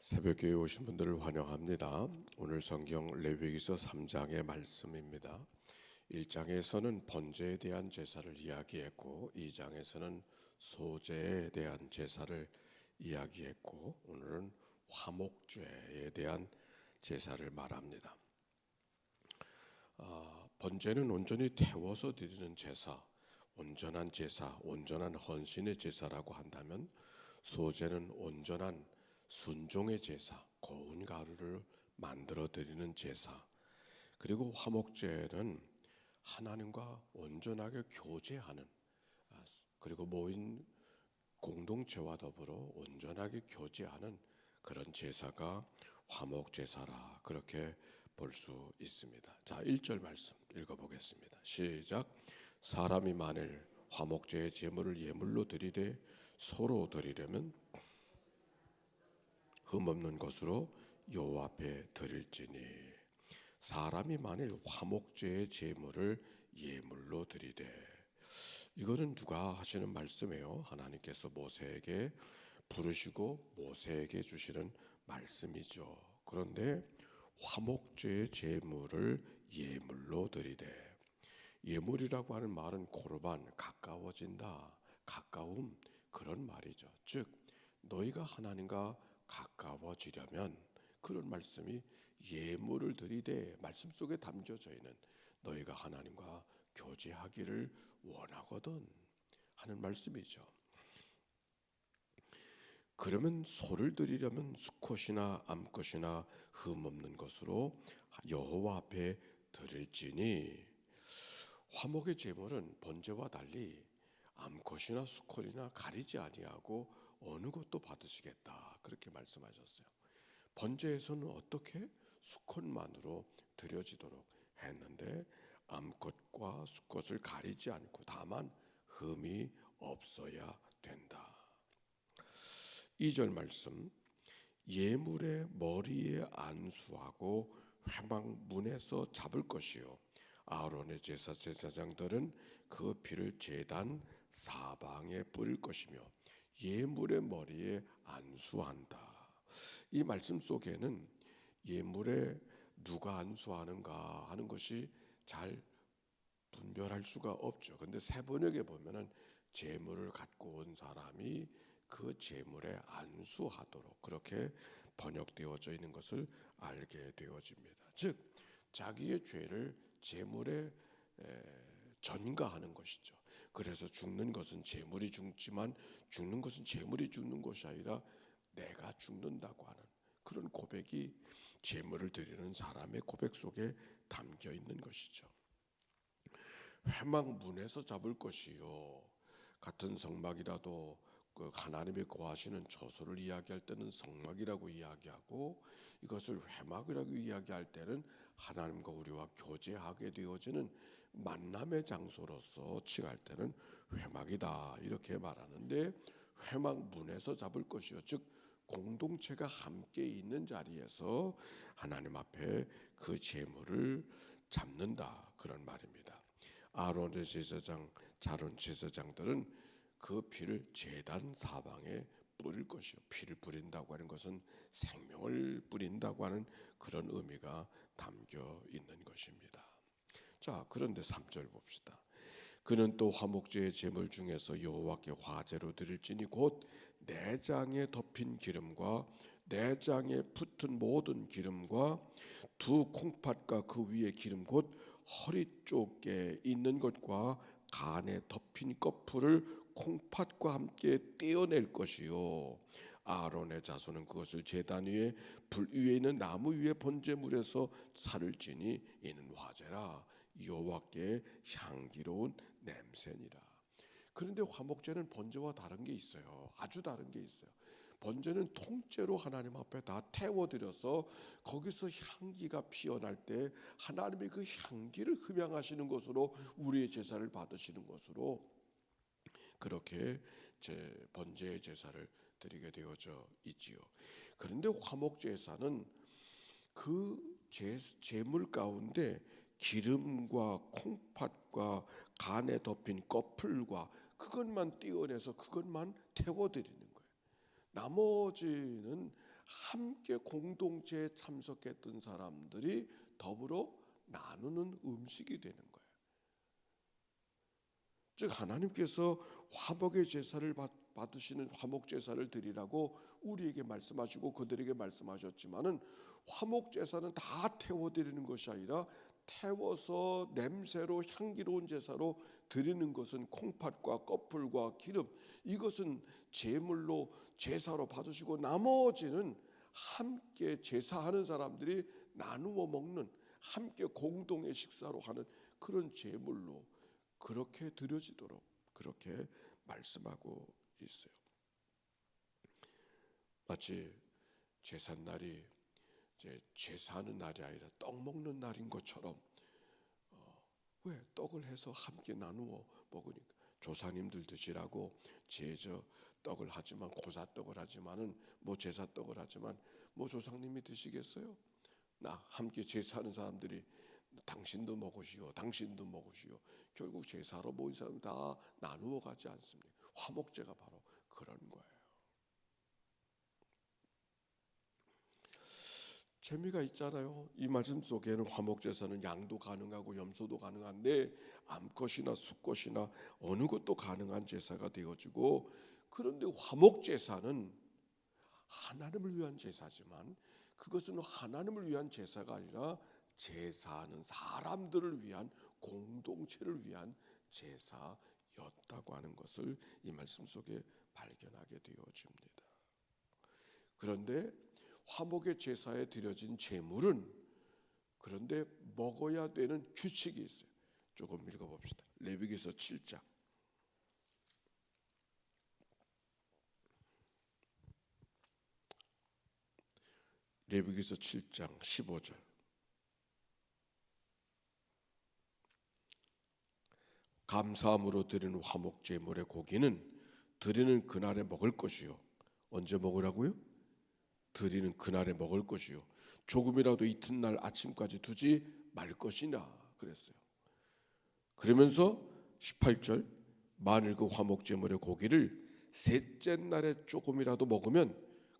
새벽교회 오신 분들을 환영합니다. 오늘 성경 레위기서 3장의 말씀입니다. 1장에서는 번제에 대한 제사를 이야기했고 2장에서는 소제에 대한 제사를 이야기했고 오늘은 화목제에 대한 제사를 말합니다. 번제는 온전히 태워서 드리는 제사, 온전한 제사, 온전한 헌신의 제사라고 한다면 소제는 온전한 순종의 제사, 고운 가루를 만들어 드리는 제사, 그리고 화목제는 하나님과 온전하게 교제하는, 그리고 모인 공동체와 더불어 온전하게 교제하는 그런 제사가 화목제사라, 그렇게 볼 수 있습니다. 자, 1절 말씀 읽어보겠습니다. 시작. 사람이 만일 화목제의 제물을 예물로 드리되 소로 드리려면 흠없는 것으로 여호와 앞에 드릴지니, 사람이 만일 화목제의 제물을 예물로 드리되, 이거는 누가 하시는 말씀이에요? 하나님께서 모세에게 부르시고 모세에게 주시는 말씀이죠. 그런데 화목제의 제물을 예물로 드리되, 예물이라고 하는 말은 고르반, 가까워진다, 가까움, 그런 말이죠. 즉 너희가 하나님과 가까워지려면, 그런 말씀이 예물을 드리되 말씀 속에 담겨져 있는 너희가 하나님과 교제하기를 원하거든 하는 말씀이죠. 그러면 소를 드리려면 수컷이나 암컷이나 흠없는 것으로 여호와 앞에 드릴지니, 화목의 제물은 번제와 달리 암컷이나 수컷이나 가리지 아니하고 어느 것도 받으시겠다, 그렇게 말씀하셨어요. 번제에서는 어떻게 수컷만으로 드려지도록 했는데 암컷과 수컷을 가리지 않고 다만 흠이 없어야 된다. 2절 말씀, 예물의 머리에 안수하고 회막문에서 잡을 것이요 아론의 제사장들은 그 피를 제단 사방에 뿌릴 것이며 예물의 머리에 안수한다. 이 말씀 속에는 예물에 누가 안수하는가 하는 것이 잘 분별할 수가 없죠. 근데 세 번역에 보면은 제물을 갖고 온 사람이 그 제물에 안수하도록 그렇게 번역되어져 있는 것을 알게 되어집니다. 즉 자기의 죄를 제물에 전가하는 것이죠. 그래서 죽는 것은 제물이 죽지만 죽는 것은 제물이 죽는 것이 아니라 내가 죽는다고 하는 그런 고백이 제물을 드리는 사람의 고백 속에 담겨 있는 것이죠. 회막문에서 잡을 것이요, 같은 성막이라도 그 하나님이 거하시는 처소를 이야기할 때는 성막이라고 이야기하고, 이것을 회막이라고 이야기할 때는 하나님과 우리와 교제하게 되어지는 만남의 장소로서 칭할 때는 회막이다, 이렇게 말하는데, 회막문에서 잡을 것이요, 즉 공동체가 함께 있는 자리에서 하나님 앞에 그 제물을 잡는다, 그런 말입니다. 아론의 제사장, 자론 제사장들은 그 피를 제단 사방에 뿌릴 것이요, 피를 뿌린다고 하는 것은 생명을 뿌린다고 하는 그런 의미가 담겨 있는 것입니다. 자, 그런데 3절 봅시다. 그는 또 화목제의 제물 중에서 여호와께 화제로 드릴지니 곧 내장에 덮인 기름과 내장에 붙은 모든 기름과 두 콩팥과 그 위에 기름 곧 허리 쪽에 있는 것과 간에 덮인 꺼풀을 콩팥과 함께 떼어낼 것이요 아론의 자손은 그것을 제단 위에 불 위에 있는 나무 위에 번제물에서 살을 지니 이는 화제라 여호와께 향기로운 냄새니라. 그런데 화목제는 번제와 다른 게 있어요. 아주 다른 게 있어요. 번제는 통째로 하나님 앞에 다 태워드려서 거기서 향기가 피어날 때 하나님의 그 향기를 흡양하시는 것으로 우리의 제사를 받으시는 것으로 그렇게 번제의 제사를 드리게 되어져 있지요. 그런데 화목제사는 그 제물 가운데 기름과 콩팥과 간에 덮인 꺼풀과 그것만 떼어내서 그것만 태워드리는 거예요. 나머지는 함께 공동체에 참석했던 사람들이 더불어 나누는 음식이 되는 거예요. 즉 하나님께서 화목의 제사를 받으시는 화목 제사를 드리라고 우리에게 말씀하시고 그들에게 말씀하셨지만은 화목 제사는 다 태워 드리는 것이 아니라 태워서 냄새로 향기로운 제사로 드리는 것은 콩팥과 껍풀과 기름, 이것은 제물로 제사로 받으시고 나머지는 함께 제사하는 사람들이 나누어 먹는, 함께 공동의 식사로 하는 그런 제물로 그렇게 드려지도록 그렇게 말씀하고 있어요. 마치 제삿날이 제사하는 날이 아니라 떡 먹는 날인 것처럼 왜 떡을 해서 함께 나누어 먹으니까 조상님들 드시라고 제저 떡을 하지만 고사떡을 하지만은 뭐 제사떡을 하지만 뭐 조상님이 드시겠어요? 나 함께 제사하는 사람들이 당신도 먹으시오, 당신도 먹으시오. 결국 제사로 모인 사람 다 나누어 가지 않습니까? 화목제가 바로 그런 거예요. 재미가 있잖아요. 이 말씀 속에는 화목제사는 양도 가능하고 염소도 가능한데 암컷이나 수컷이나 어느 것도 가능한 제사가 되어지고, 그런데 화목제사는 하나님을 위한 제사지만 그것은 하나님을 위한 제사가 아니라 제사하는 사람들을 위한, 공동체를 위한 제사였다고 하는 것을 이 말씀 속에 발견하게 되어집니다. 그런데 화목의 제사에 드려진 제물은 그런데 먹어야 되는 규칙이 있어요. 조금 읽어봅시다. 레위기서 7장. 레위기서 7장 15절. 감사함으로 드리는 화목 제물의 고기는 드리는 그날에 먹을 것이요. 언제 먹으라고요? 드리는 그날에 먹을 것이요. 조금이라도 이튿날 아침까지 두지 말 것이나 그랬어요. 그러면서 18절, 만일 그 화목 제물의 고기를 셋째 날에 조금이라도 먹으면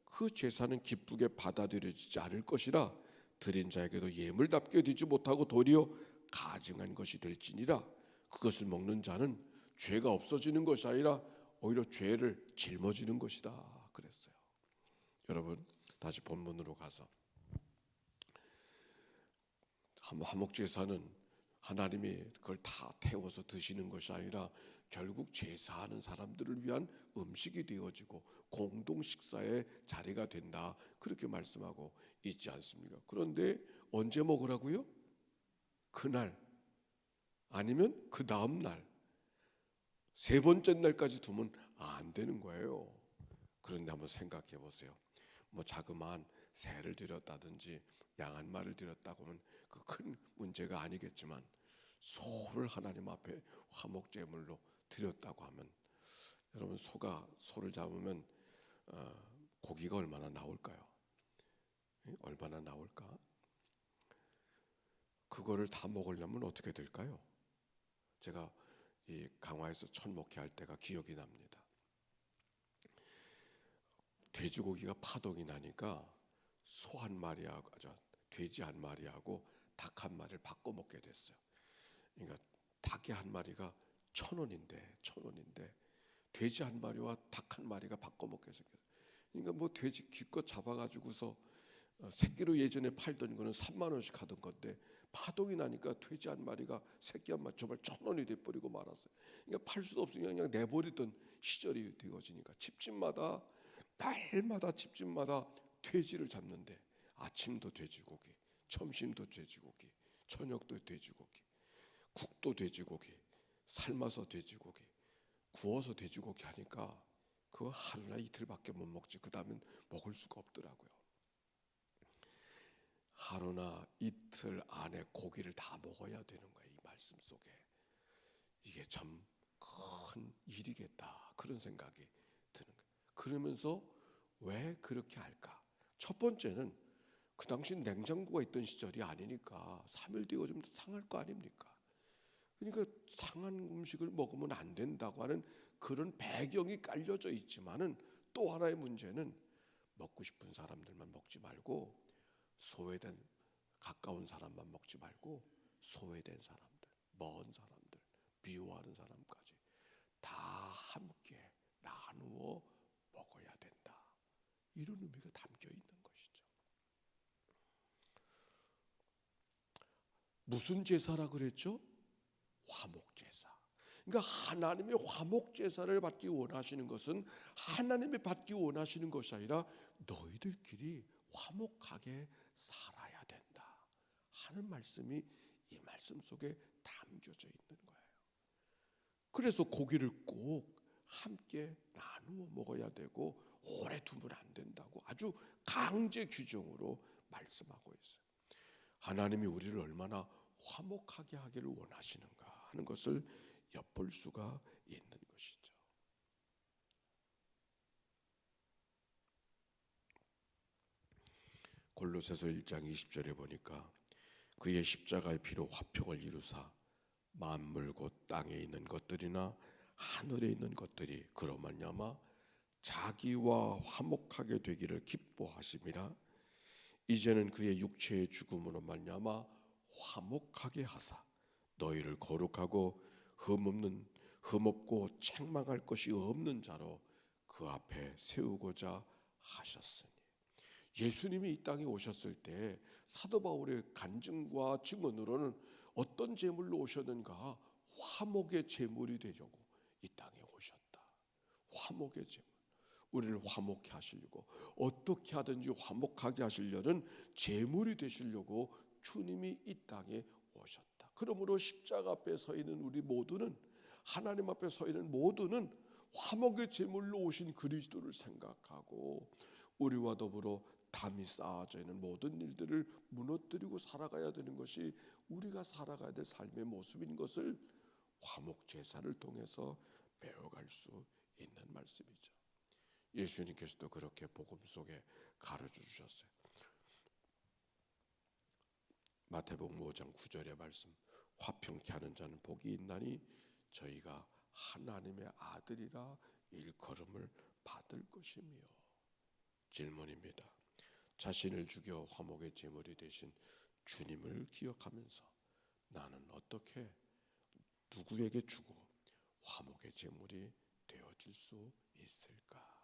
그 제사는 기쁘게 받아들여지지 않을 것이라 드린 자에게도 예물답게 드리지 못하고 도리어 가증한 것이 될지니라. 그것을 먹는 자는 죄가 없어지는 것이 아니라 오히려 죄를 짊어지는 것이다 그랬어요. 여러분 다시 본문으로 가서 화목제사는 하나님이 그걸 다 태워서 드시는 것이 아니라 결국 제사하는 사람들을 위한 음식이 되어지고 공동 식사의 자리가 된다 그렇게 말씀하고 있지 않습니까? 그런데 언제 먹으라고요? 그날 아니면 그 다음 날, 세 번째 날까지 두면 안 되는 거예요. 그런데 한번 생각해 보세요. 뭐 자그마한 새를 드렸다든지 양 한 마리를 드렸다고 하면 그 큰 문제가 아니겠지만 소를 하나님 앞에 화목제물로 드렸다고 하면 여러분 소를 잡으면 고기가 얼마나 나올까요? 얼마나 나올까? 그거를 다 먹으려면 어떻게 될까요? 제가 이 강화에서 첫 목회할 때가 기억이 납니다. 돼지고기가 파동이 나니까 소 한 마리하고 돼지 한 마리하고 닭 한 마리를 바꿔 먹게 됐어요. 그러니까 닭이 한 마리가 1,000원인데 돼지 한 마리와 닭 한 마리가 바꿔 먹게 생겼어요. 그러니까 뭐 돼지 기껏 잡아가지고서 새끼로 예전에 팔던 거는 3만 원씩 하던 건데 파동이 나니까 돼지 한 마리가 새끼 한 마리 정말 1,000원이 돼버리고 말았어요. 그러니까 팔 수도 없으니까 그냥 내버리던 시절이 되어지니까 집집마다 날마다 집집마다 돼지를 잡는데 아침도 돼지고기, 점심도 돼지고기, 저녁도 돼지고기, 국도 돼지고기, 삶아서 돼지고기, 구워서 돼지고기 하니까 그거 하루나 이틀밖에 못 먹지 그 다음엔 먹을 수가 없더라고요. 하루나 이틀 안에 고기를 다 먹어야 되는 거예요. 이 말씀 속에 이게 참 큰 일이겠다 그런 생각이 드는 거예요. 그러면서 왜 그렇게 할까? 첫 번째는 그 당시 냉장고가 있던 시절이 아니니까 3일 뒤가 좀 상할 거 아닙니까? 그러니까 상한 음식을 먹으면 안 된다고 하는 그런 배경이 깔려져 있지만은 또 하나의 문제는 먹고 싶은 사람들만 먹지 말고 소외된 가까운 사람만 먹지 말고 소외된 사람들, 먼 사람들, 미워하는 사람까지 다 함께 나누어 먹어야 된다. 이런 의미가 담겨 있는 것이죠. 무슨 제사라 그랬죠? 화목제사. 그러니까 하나님의 화목제사를 받기 원하시는 것은 하나님이 받기 원하시는 것이 아니라 너희들끼리 화목하게 살아야 된다 하는 말씀이 이 말씀 속에 담겨져 있는 거예요. 그래서 고기를 꼭 함께 나누어 먹어야 되고 오래 두면 안 된다고 아주 강제 규정으로 말씀하고 있어요. 하나님이 우리를 얼마나 화목하게 하기를 원하시는가 하는 것을 엿볼 수가 있는 것이죠. 골로새서 1장 20절에 보니까 그의 십자가의 피로 화평을 이루사 만물 곧 땅에 있는 것들이나 하늘에 있는 것들이 그로 말미암아 자기와 화목하게 되기를 기뻐하심이라. 이제는 그의 육체의 죽음으로 말미암아 화목하게 하사 너희를 거룩하고 흠없고 책망할 것이 없는 자로 그 앞에 세우고자 하셨으니. 예수님이 이 땅에 오셨을 때 사도 바울의 간증과 증언으로는 어떤 제물로 오셨는가? 화목의 제물이 되려고 이 땅에 오셨다. 화목의 제물. 우리를 화목케 하시려고 어떻게 하든지 화목하게 하시려는 제물이 되시려고 주님이 이 땅에 오셨다. 그러므로 십자가 앞에 서 있는 우리 모두는, 하나님 앞에 서 있는 모두는 화목의 제물로 오신 그리스도를 생각하고 우리와 더불어 담이 쌓아져 있는 모든 일들을 무너뜨리고 살아가야 되는 것이 우리가 살아가야 될 삶의 모습인 것을 화목제사를 통해서 배워갈 수 있는 말씀이죠. 예수님께서도 그렇게 복음 속에 가르쳐 주셨어요. 마태복음 5장 9절의 말씀, 화평케 하는 자는 복이 있나니 저희가 하나님의 아들이라 일컬음을 받을 것이며. 질문입니다. 자신을 죽여 화목의 제물이 되신 주님을 기억하면서 나는 어떻게 누구에게 주고 화목의 제물이 되어질 수 있을까?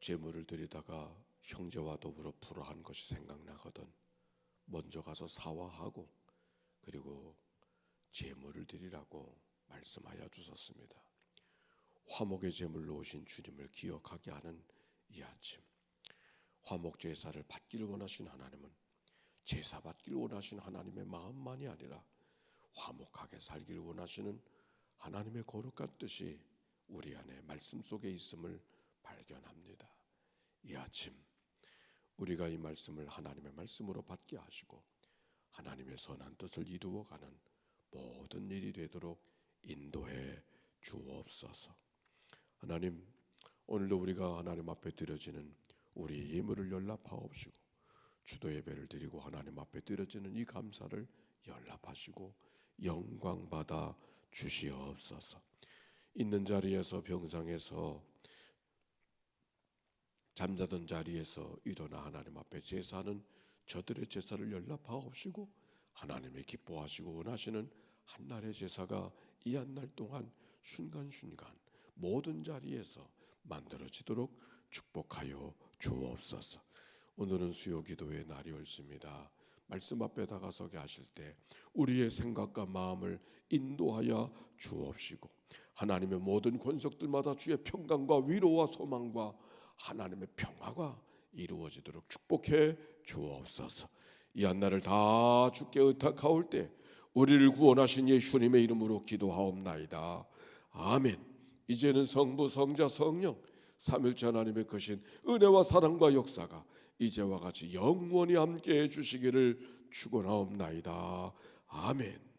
제물을 드리다가 형제와 더불어 불화한 것이 생각나거든 먼저 가서 사과하고 그리고 제물을 드리라고 말씀하여 주셨습니다. 화목의 제물로 오신 주님을 기억하게 하는 이 아침, 화목 제사를 받기를 원하신 하나님은 제사 받기를 원하신 하나님의 마음만이 아니라 화목하게 살기를 원하시는 하나님의 거룩한 뜻이 우리 안에 말씀 속에 있음을 발견합니다. 이 아침 우리가 이 말씀을 하나님의 말씀으로 받게 하시고 하나님의 선한 뜻을 이루어가는 모든 일이 되도록 인도해 주옵소서. 하나님, 오늘도 우리가 하나님 앞에 드려지는 우리 예물을 연락하옵시고 주도 예배를 드리고 하나님 앞에 드려지는 이 감사를 연락하시고 영광 받아 주시옵소서. 있는 자리에서 병상에서 잠자던 자리에서 일어나 하나님 앞에 제사하는 저들의 제사를 연락하옵시고 하나님이 기뻐하시고 원하시는 한날의 제사가 이 한날 동안 순간순간 모든 자리에서 만들어지도록 축복하여 주옵소서. 오늘은 수요기도의 날이 옳습니다. 말씀 앞에 다가서게 하실 때 우리의 생각과 마음을 인도하여 주옵시고 하나님의 모든 권속들마다 주의 평강과 위로와 소망과 하나님의 평화가 이루어지도록 축복해 주옵소서. 이 한날을 다 주께 의탁하올 때 우리를 구원하신 예수님의 이름으로 기도하옵나이다. 아멘. 이제는 성부, 성자, 성령 삼일째 하나님의 크신 은혜와 사랑과 역사가 이제와 같이 영원히 함께해 주시기를 축원하옵나이다. 아멘.